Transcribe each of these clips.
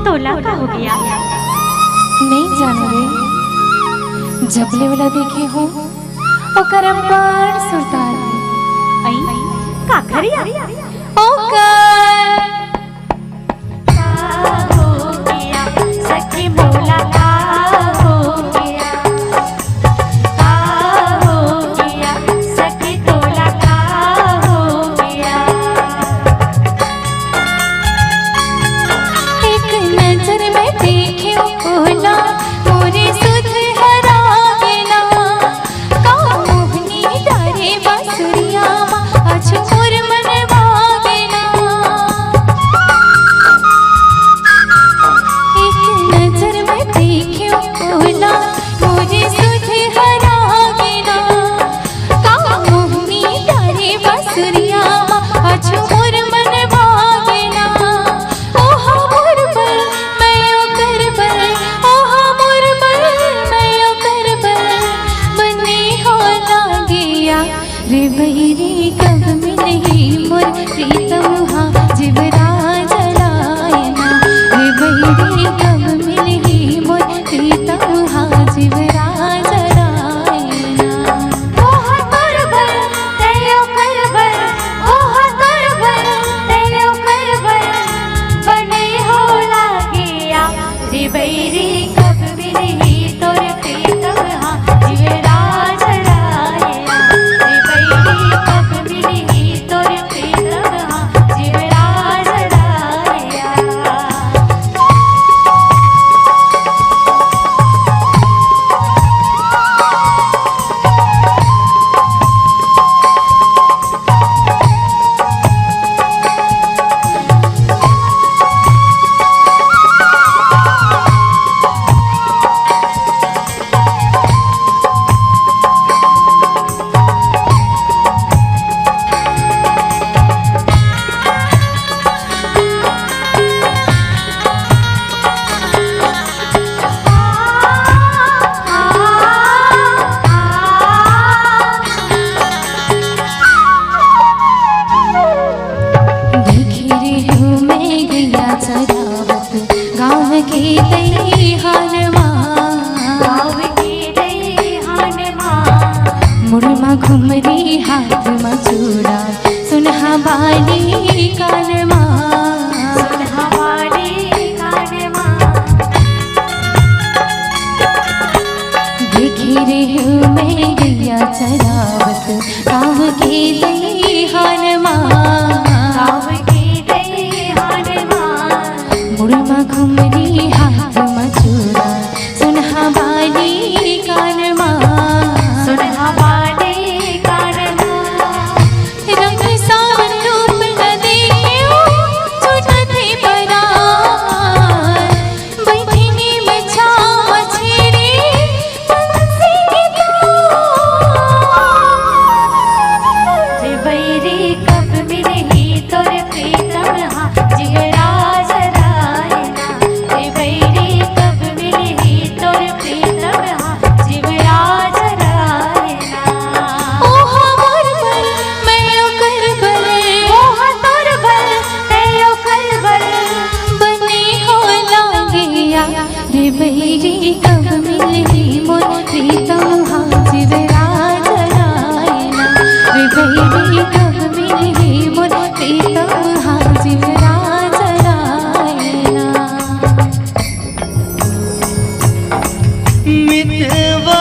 तोला का हो गया? नहीं जाने रे, जबले वाला देखे हो ओकर अम्बार सुल्तान आई का करिया ओकर हो गया सखी मोला का हो गया, का हो गया सखी तोला का हो गया। एक नजर में देखे ओला मोरे सुध हरा गेला, का मोहनी डारे बासुरिया आज मोर मनवा गेला। एक नजर में देखे ओला मोरे सुध हरा गेला, का मोहनी डारे बासुरिया आज मोर मनवा गेला। ओहा मोर बल मैं ओकर बल, ओहा मोर बल मैं ओकर बल, बने हो लागिया रे बहिरे कब मिलही मोर प्रीतम हा जिबरा जलायना। रे बहिरे कब मिलही मोर प्रीतम हा जिबरा जलायना। ओहा तोर बल तैयो कर बल, ओहा तोर बल तैयो कर बल, बने हो लागिया रे बैरी कब मिलही तोर प्रीतम हा जिबरा जलायना। रे बैरी कब मिलही तोर प्रीतम हा जिबरा जलायना। देखे रे हूँ मैं गैया चरावत गाँव के दईहानमा। गाँव के दईहानमा मुड़मा घुमरी हाथ में चूड़ा सुनहा बाली कानमा। सुनहा वाली कानमा। देखे रे हूँ मैं गैया चरावत गाँव के दईहानमा। गाँव के दईहानमा मुड़मा घुमरी हाथ में चूड़ा सुनहा बाली कानमा। सुनहा वाली कानमा। रंग सावन रूप न देखियो छूटत ही परार, बैठनी में छाव छेड़ी पंछी के तार। रे बैरी कब मिलही तोर प्रीतम हा जिगरा जलायना। रे बैरी कब मिलही तोर प्रीतम हा जिगरा जलायना। ओहा मोर बल मैं ओकर बल, ओहा तोर बल तैयो कर बल, बने हो लागिया रे बहिरी कब मिलही मोर प्रीतम हा जिबरा जलायना। रे बहिरी कब मिलही मोर प्रीतम हा जिबरा जलायना। मितवा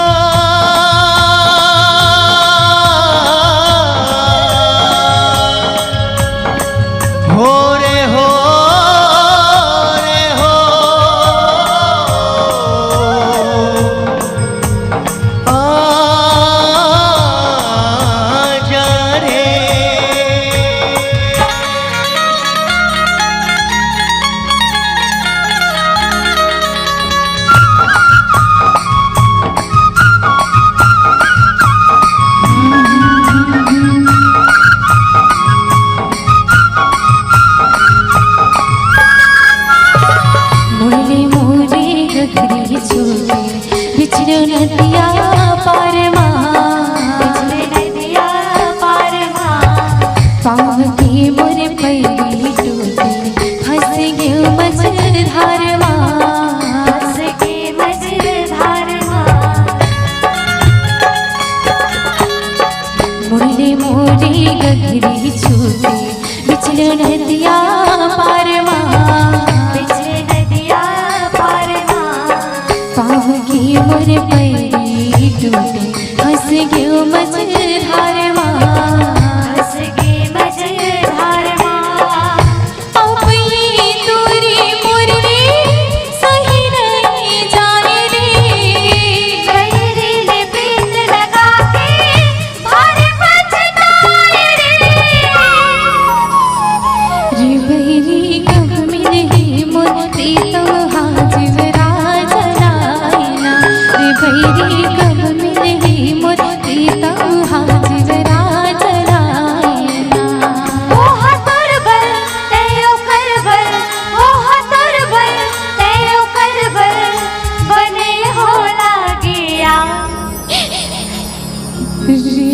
हो रे हो रे हो मोर पैरी टूटे हंस गयो मझधारवा हंस गे मझधारवा अब ये दूरी मोर रे सही नहीं जाए रे गहरी ले प्रीत लगा के भारे पछताए रे बहरी कब मिले मोर प्रीतम हाजिवरा जलायना रे बहरी कब मिले मोर प्रीतम हाजिवरा जलायना ओ हतर बल तेयो करबल ओ हतर बल तेयो करबल बने हो लागिया रे